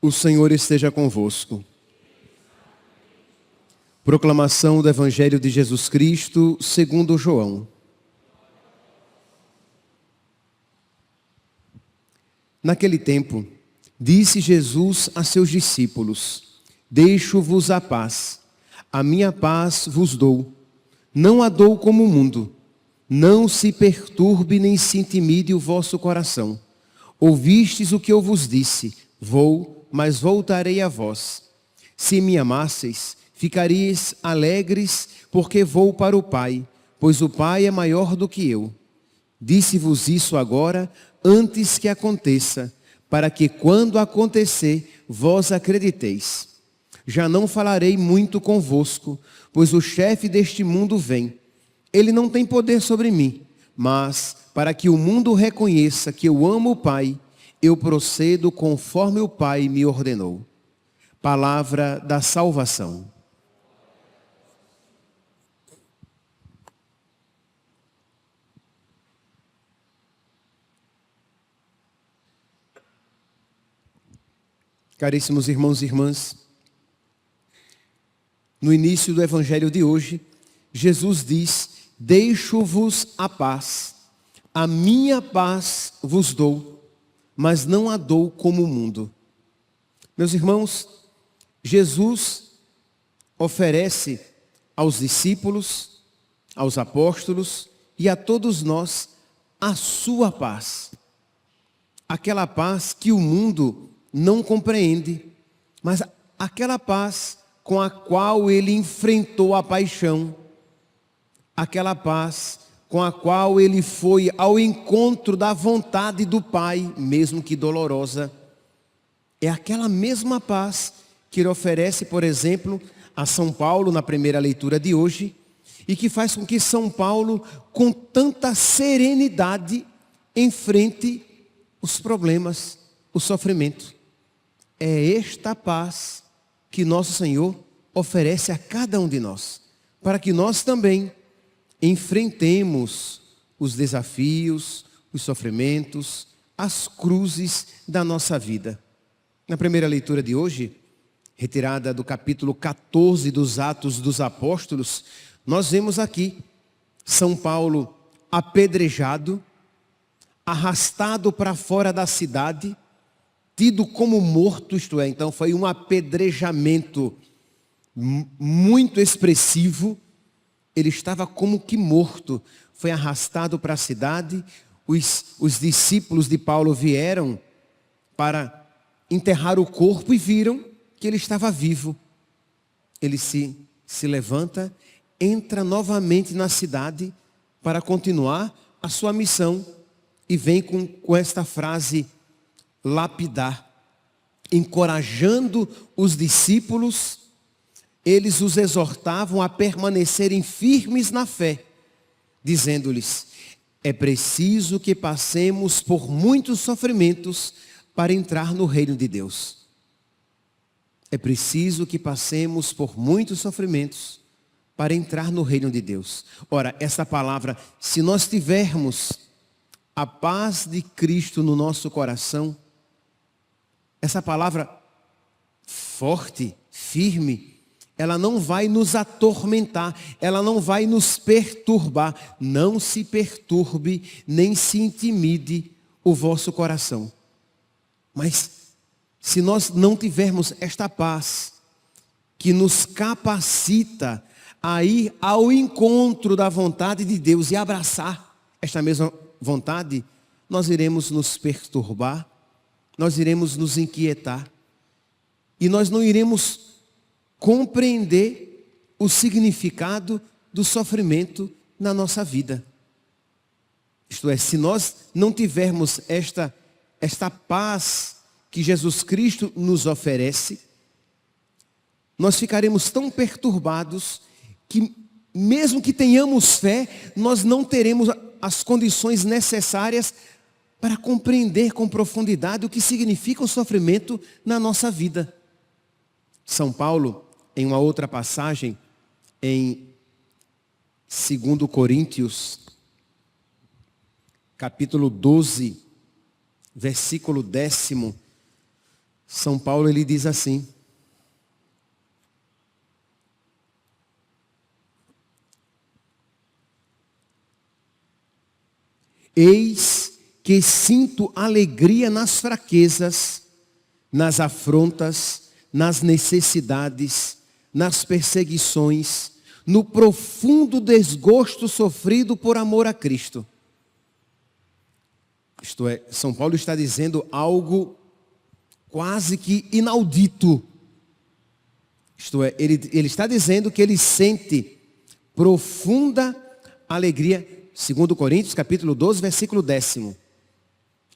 O Senhor esteja convosco. Proclamação do Evangelho de Jesus Cristo, segundo João. Naquele tempo, disse Jesus a seus discípulos: Deixo-vos a paz, a minha paz vos dou. Não a dou como o mundo. Não se perturbe nem se intimide o vosso coração. Ouvistes o que eu vos disse: Vou, mas voltarei a vós. Se me amasseis, ficareis alegres, porque vou para o Pai, pois o Pai é maior do que eu. Disse-vos isso agora, antes que aconteça, para que quando acontecer, vós acrediteis. Já não falarei muito convosco, pois o chefe deste mundo vem. Ele não tem poder sobre mim, mas para que o mundo reconheça que eu amo o Pai, eu procedo conforme o Pai me ordenou. Palavra da salvação. Caríssimos irmãos e irmãs, no início do Evangelho de hoje, Jesus diz: Deixo-vos a paz, a minha paz vos dou, mas não a dou como o mundo. Meus irmãos, Jesus oferece aos discípulos, aos apóstolos e a todos nós a sua paz. Aquela paz que o mundo não compreende, mas aquela paz com a qual ele enfrentou a paixão, aquela paz com a qual ele foi ao encontro da vontade do Pai, mesmo que dolorosa. É aquela mesma paz que ele oferece, por exemplo, a São Paulo na primeira leitura de hoje, e que faz com que São Paulo, com tanta serenidade, enfrente os problemas, o sofrimento. É esta paz que nosso Senhor oferece a cada um de nós, para que nós também enfrentemos os desafios, os sofrimentos, as cruzes da nossa vida. Na primeira leitura de hoje, retirada do capítulo 14 dos Atos dos Apóstolos, nós vemos aqui São Paulo apedrejado, arrastado para fora da cidade, tido como morto, isto é, então foi um apedrejamento muito expressivo. Ele estava como que morto, foi arrastado para a cidade. Os discípulos de Paulo vieram para enterrar o corpo e viram que ele estava vivo. Ele se levanta, entra novamente na cidade para continuar a sua missão e vem com esta frase lapidar, encorajando os discípulos. Eles os exortavam a permanecerem firmes na fé, dizendo-lhes: é preciso que passemos por muitos sofrimentos para entrar no reino de Deus. É preciso que passemos por muitos sofrimentos para entrar no reino de Deus. Ora, essa palavra, se nós tivermos a paz de Cristo no nosso coração, essa palavra forte, firme, ela não vai nos atormentar, ela não vai nos perturbar. Não se perturbe, nem se intimide o vosso coração. Mas se nós não tivermos esta paz, que nos capacita a ir ao encontro da vontade de Deus e abraçar esta mesma vontade, nós iremos nos perturbar, nós iremos nos inquietar, e nós não iremos compreender o significado do sofrimento na nossa vida. Isto é, se nós não tivermos esta paz que Jesus Cristo nos oferece, nós ficaremos tão perturbados que, mesmo que tenhamos fé, nós não teremos as condições necessárias para compreender com profundidade o que significa o sofrimento na nossa vida. São Paulo, em uma outra passagem, em 2 Coríntios, capítulo 12, versículo 10, São Paulo ele diz assim: eis que sinto alegria nas fraquezas, nas afrontas, nas necessidades, nas perseguições, no profundo desgosto sofrido por amor a Cristo. Isto é, São Paulo está dizendo algo quase que inaudito. Isto é, ele está dizendo que ele sente profunda alegria, 2 Coríntios, capítulo 12, versículo 10.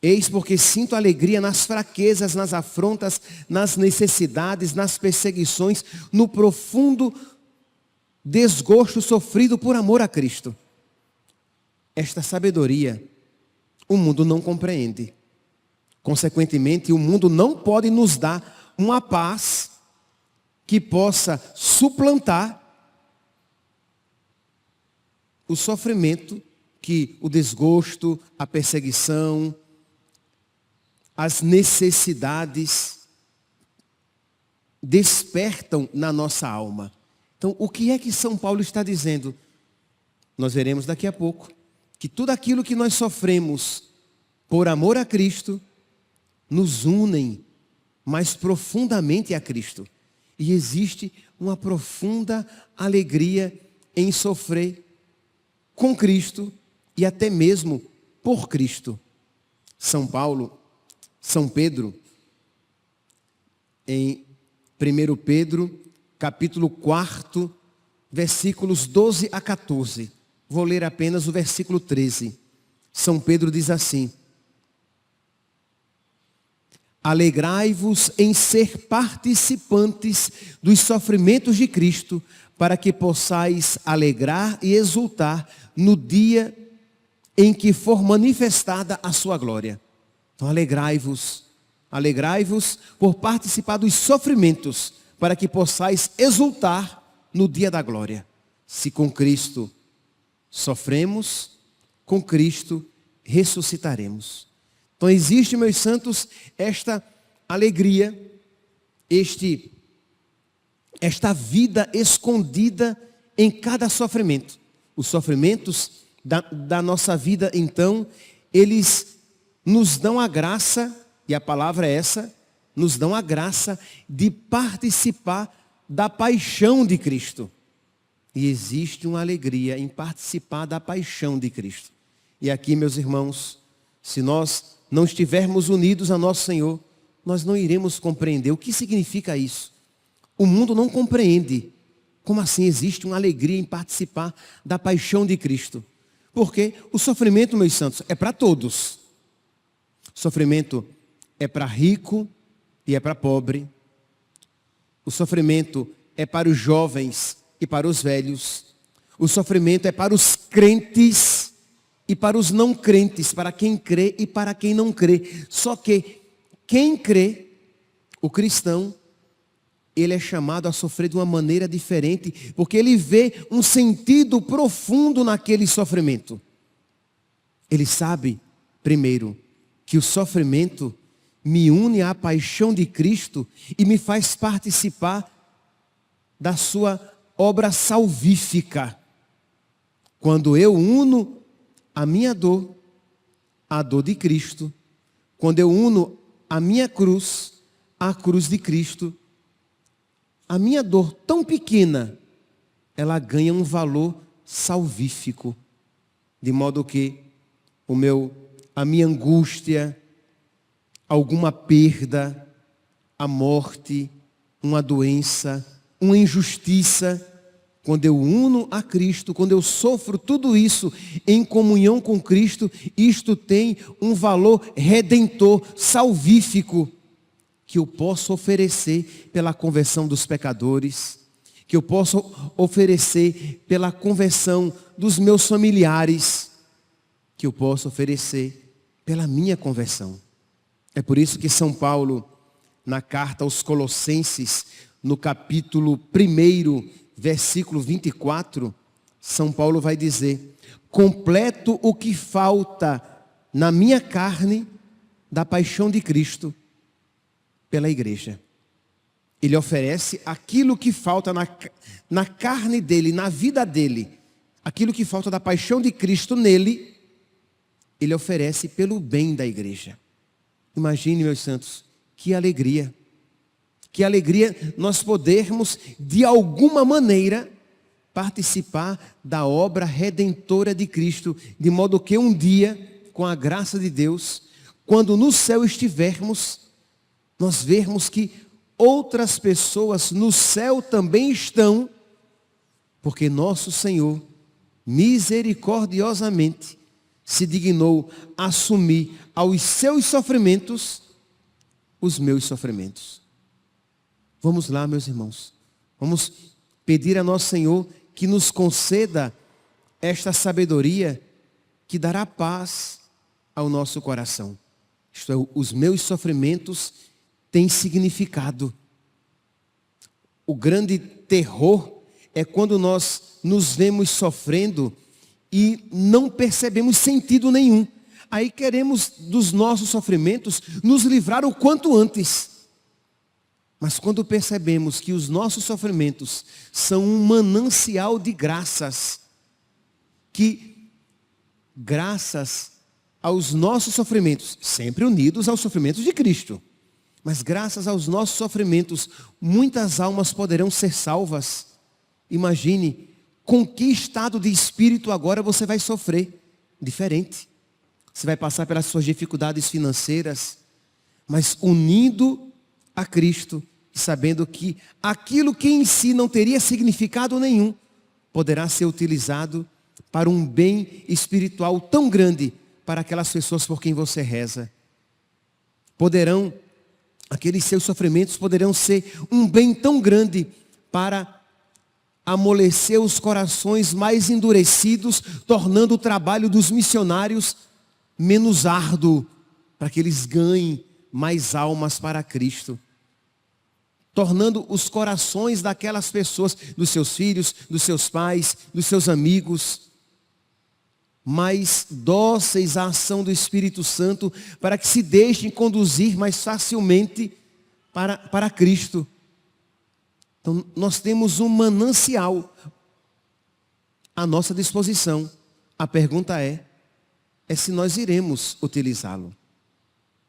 Eis porque sinto alegria nas fraquezas, nas afrontas, nas necessidades, nas perseguições, no profundo desgosto sofrido por amor a Cristo. Esta sabedoria o mundo não compreende. Consequentemente, o mundo não pode nos dar uma paz que possa suplantar o sofrimento que o desgosto, a perseguição, as necessidades despertam na nossa alma. Então, o que é que São Paulo está dizendo? Nós veremos daqui a pouco que tudo aquilo que nós sofremos por amor a Cristo nos unem mais profundamente a Cristo. E existe uma profunda alegria em sofrer com Cristo e até mesmo por Cristo. São Pedro, em 1 Pedro, capítulo 4, versículos 12 a 14. Vou ler apenas o versículo 13. São Pedro diz assim: alegrai-vos em ser participantes dos sofrimentos de Cristo, para que possais alegrar e exultar no dia em que for manifestada a sua glória. Então alegrai-vos por participar dos sofrimentos, para que possais exultar no dia da glória. Se com Cristo sofremos, com Cristo ressuscitaremos. Então existe, meus santos, esta alegria, esta vida escondida em cada sofrimento. Os sofrimentos da nossa vida, então, eles nos dão a graça, e a palavra é essa, nos dão a graça de participar da paixão de Cristo. E existe uma alegria em participar da paixão de Cristo. E aqui, meus irmãos, se nós não estivermos unidos a nosso Senhor, nós não iremos compreender o que significa isso. O mundo não compreende. Como assim existe uma alegria em participar da paixão de Cristo? Porque o sofrimento, meus santos, é para todos. O sofrimento é para rico e é para pobre. O sofrimento é para os jovens e para os velhos. O sofrimento é para os crentes e para os não crentes, para quem crê e para quem não crê. Só que quem crê, o cristão, ele é chamado a sofrer de uma maneira diferente, porque ele vê um sentido profundo naquele sofrimento. Ele sabe, primeiro, que o sofrimento me une à paixão de Cristo e me faz participar da sua obra salvífica. Quando eu uno a minha dor à dor de Cristo, quando eu uno a minha cruz à cruz de Cristo, a minha dor tão pequena, ela ganha um valor salvífico, de modo que a minha angústia, alguma perda, a morte, uma doença, uma injustiça, quando eu uno a Cristo, quando eu sofro tudo isso em comunhão com Cristo, isto tem um valor redentor, salvífico. que eu posso oferecer pela conversão dos pecadores, que eu posso oferecer pela conversão dos meus familiares, que eu posso oferecer pela minha conversão. É por isso que São Paulo, na carta aos Colossenses, no capítulo 1, versículo 24, São Paulo vai dizer: completo o que falta na minha carne da paixão de Cristo pela igreja. Ele oferece aquilo que falta na carne dele, na vida dele, aquilo que falta da paixão de Cristo nele, ele oferece pelo bem da igreja. Imagine, meus santos, que alegria nós podermos, de alguma maneira, participar da obra redentora de Cristo, de modo que um dia, com a graça de Deus, quando no céu estivermos, nós vermos que outras pessoas no céu também estão, porque nosso Senhor, misericordiosamente, se dignou a assumir aos seus sofrimentos os meus sofrimentos. Vamos lá, meus irmãos. Vamos pedir a nosso Senhor que nos conceda esta sabedoria que dará paz ao nosso coração. Isto é, os meus sofrimentos têm significado. O grande terror é quando nós nos vemos sofrendo e não percebemos sentido nenhum. Aí queremos dos nossos sofrimentos nos livrar o quanto antes. Mas quando percebemos que os nossos sofrimentos são um manancial de graças, que graças aos nossos sofrimentos, sempre unidos aos sofrimentos de Cristo, mas graças aos nossos sofrimentos, muitas almas poderão ser salvas. Imagine com que estado de espírito agora você vai sofrer. Diferente. Você vai passar pelas suas dificuldades financeiras, mas unindo a Cristo, sabendo que aquilo que em si não teria significado nenhum, poderá ser utilizado para um bem espiritual tão grande para aquelas pessoas por quem você reza. Aqueles seus sofrimentos poderão ser um bem tão grande para amolecer os corações mais endurecidos, tornando o trabalho dos missionários menos árduo, para que eles ganhem mais almas para Cristo. Tornando os corações daquelas pessoas, dos seus filhos, dos seus pais, dos seus amigos, mais dóceis à ação do Espírito Santo, para que se deixem conduzir mais facilmente para Cristo. Então, nós temos um manancial à nossa disposição. A pergunta é se nós iremos utilizá-lo.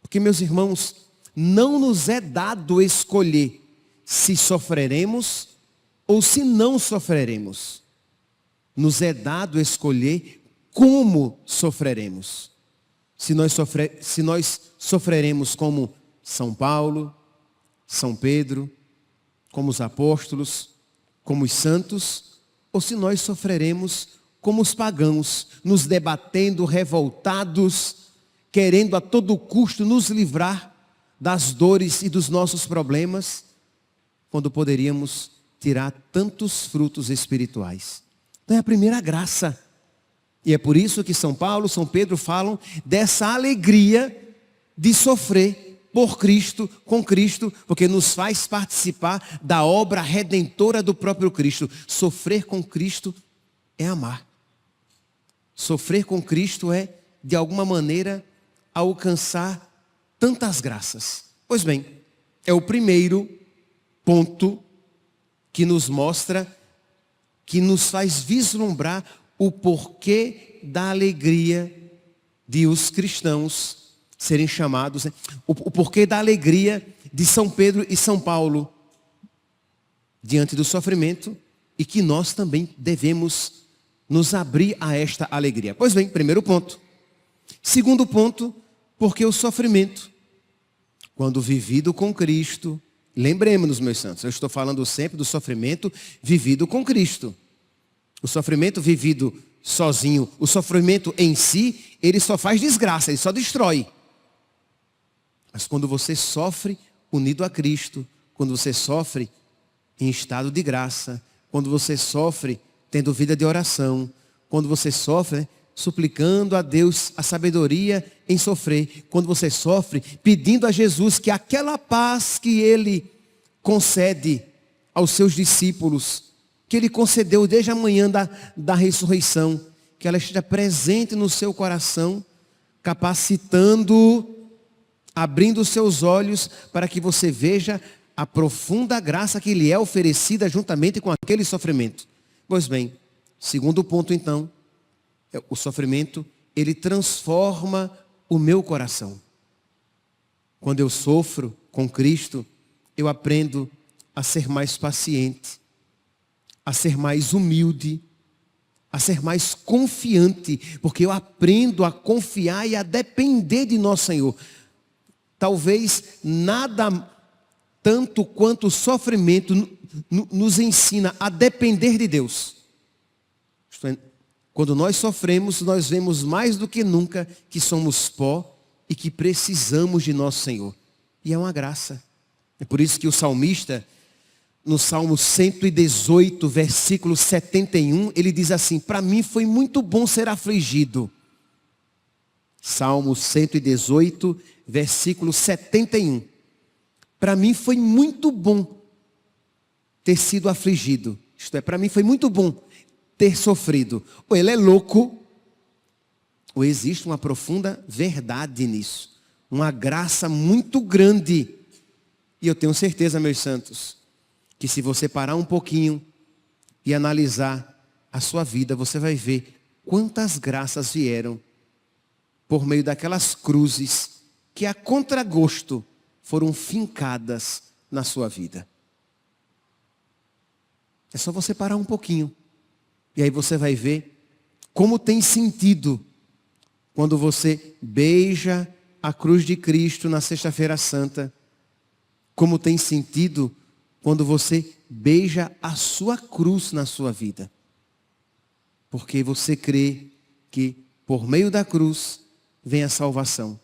Porque, meus irmãos, não nos é dado escolher se sofreremos ou se não sofreremos. Nos é dado escolher como sofreremos. Se nós sofreremos como São Paulo, São Pedro, como os apóstolos, como os santos, ou se nós sofreremos como os pagãos, nos debatendo, revoltados, querendo a todo custo nos livrar das dores e dos nossos problemas, quando poderíamos tirar tantos frutos espirituais. Então é a primeira graça. E é por isso que São Paulo, São Pedro falam dessa alegria de sofrer por Cristo, com Cristo, porque nos faz participar da obra redentora do próprio Cristo. Sofrer com Cristo é amar. Sofrer com Cristo é, de alguma maneira, alcançar tantas graças. Pois bem, é o primeiro ponto que nos mostra, que nos faz vislumbrar o porquê da alegria de os cristãos serem chamados, o porquê da alegria de São Pedro e São Paulo diante do sofrimento, e que nós também devemos nos abrir a esta alegria. Pois bem, primeiro ponto. Segundo ponto, porque o sofrimento, quando vivido com Cristo, lembremos-nos, meus santos, eu estou falando sempre do sofrimento vivido com Cristo. O sofrimento vivido sozinho, o sofrimento em si, ele só faz desgraça, ele só destrói. Mas quando você sofre unido a Cristo, quando você sofre em estado de graça, quando você sofre tendo vida de oração, quando você sofre suplicando a Deus a sabedoria em sofrer, quando você sofre pedindo a Jesus que aquela paz que Ele concede aos seus discípulos, que Ele concedeu desde a manhã da ressurreição, que ela esteja presente no seu coração, capacitando, abrindo os seus olhos para que você veja a profunda graça que lhe é oferecida juntamente com aquele sofrimento. Pois bem, segundo ponto então, o sofrimento, ele transforma o meu coração. Quando eu sofro com Cristo, eu aprendo a ser mais paciente, a ser mais humilde, a ser mais confiante, porque eu aprendo a confiar e a depender de nosso Senhor. Talvez nada tanto quanto o sofrimento nos ensina a depender de Deus. Quando nós sofremos, nós vemos mais do que nunca que somos pó e que precisamos de nosso Senhor. E é uma graça. É por isso que o salmista, no Salmo 118, versículo 71, ele diz assim: para mim foi muito bom ser afligido. Salmo 118, versículo 71. Para mim foi muito bom ter sido afligido. Isto é, para mim foi muito bom ter sofrido. Ou ele é louco, ou existe uma profunda verdade nisso. Uma graça muito grande. E eu tenho certeza, meus santos, que se você parar um pouquinho e analisar a sua vida, você vai ver quantas graças vieram por meio daquelas cruzes que a contragosto foram fincadas na sua vida. É só você parar um pouquinho. E aí você vai ver como tem sentido quando você beija a cruz de Cristo na Sexta-feira Santa. Como tem sentido quando você beija a sua cruz na sua vida. Porque você crê que por meio da cruz vem a salvação.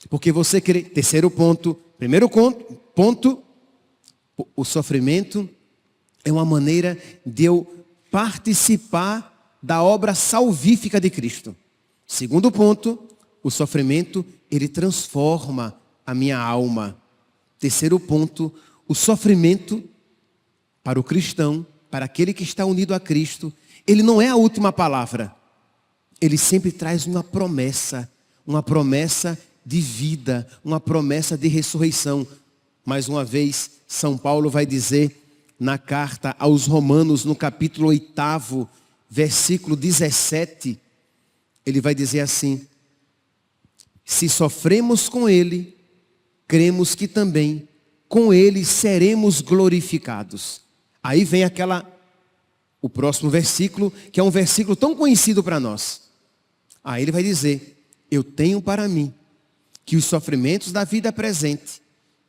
Porque você crê, terceiro ponto, primeiro ponto, o sofrimento é uma maneira de eu participar da obra salvífica de Cristo. Segundo ponto, o sofrimento, ele transforma a minha alma. Terceiro ponto, o sofrimento para o cristão, para aquele que está unido a Cristo, ele não é a última palavra. Ele sempre traz uma promessa de vida, uma promessa de ressurreição. Mais uma vez, São Paulo vai dizer na carta aos Romanos, no capítulo 8, versículo 17, ele vai dizer assim: se sofremos com ele, cremos que também com ele seremos glorificados. Aí vem o próximo versículo, que é um versículo tão conhecido para nós. Aí ele vai dizer: eu tenho para mim que os sofrimentos da vida presente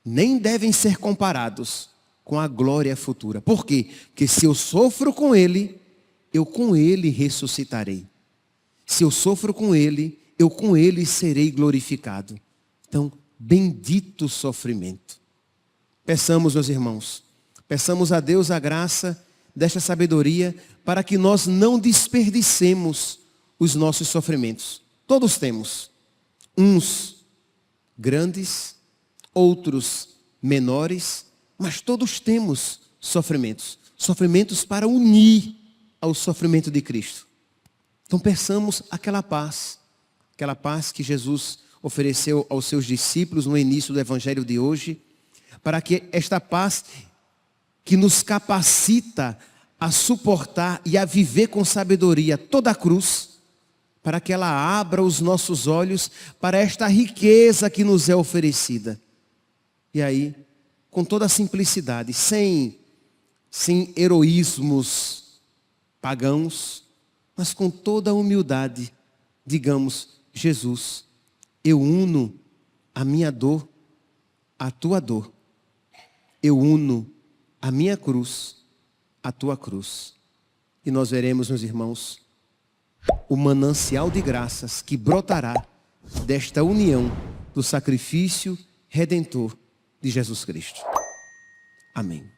nem devem ser comparados com a glória futura. Por quê? Porque se eu sofro com ele, eu com ele ressuscitarei. Se eu sofro com ele, eu com ele serei glorificado. Então, bendito o sofrimento. Peçamos, meus irmãos, peçamos a Deus a graça desta sabedoria para que nós não desperdicemos os nossos sofrimentos. Todos temos. Uns grandes, outros menores, mas todos temos sofrimentos. Sofrimentos para unir ao sofrimento de Cristo. Então peçamos aquela paz que Jesus ofereceu aos seus discípulos no início do evangelho de hoje, para que esta paz que nos capacita a suportar e a viver com sabedoria toda a cruz, para que ela abra os nossos olhos para esta riqueza que nos é oferecida. E aí, com toda a simplicidade, sem heroísmos pagãos, mas com toda a humildade, digamos: Jesus, eu uno a minha dor à tua dor. Eu uno a minha cruz à tua cruz. E nós veremos, meus irmãos, o manancial de graças que brotará desta união do sacrifício redentor de Jesus Cristo. Amém.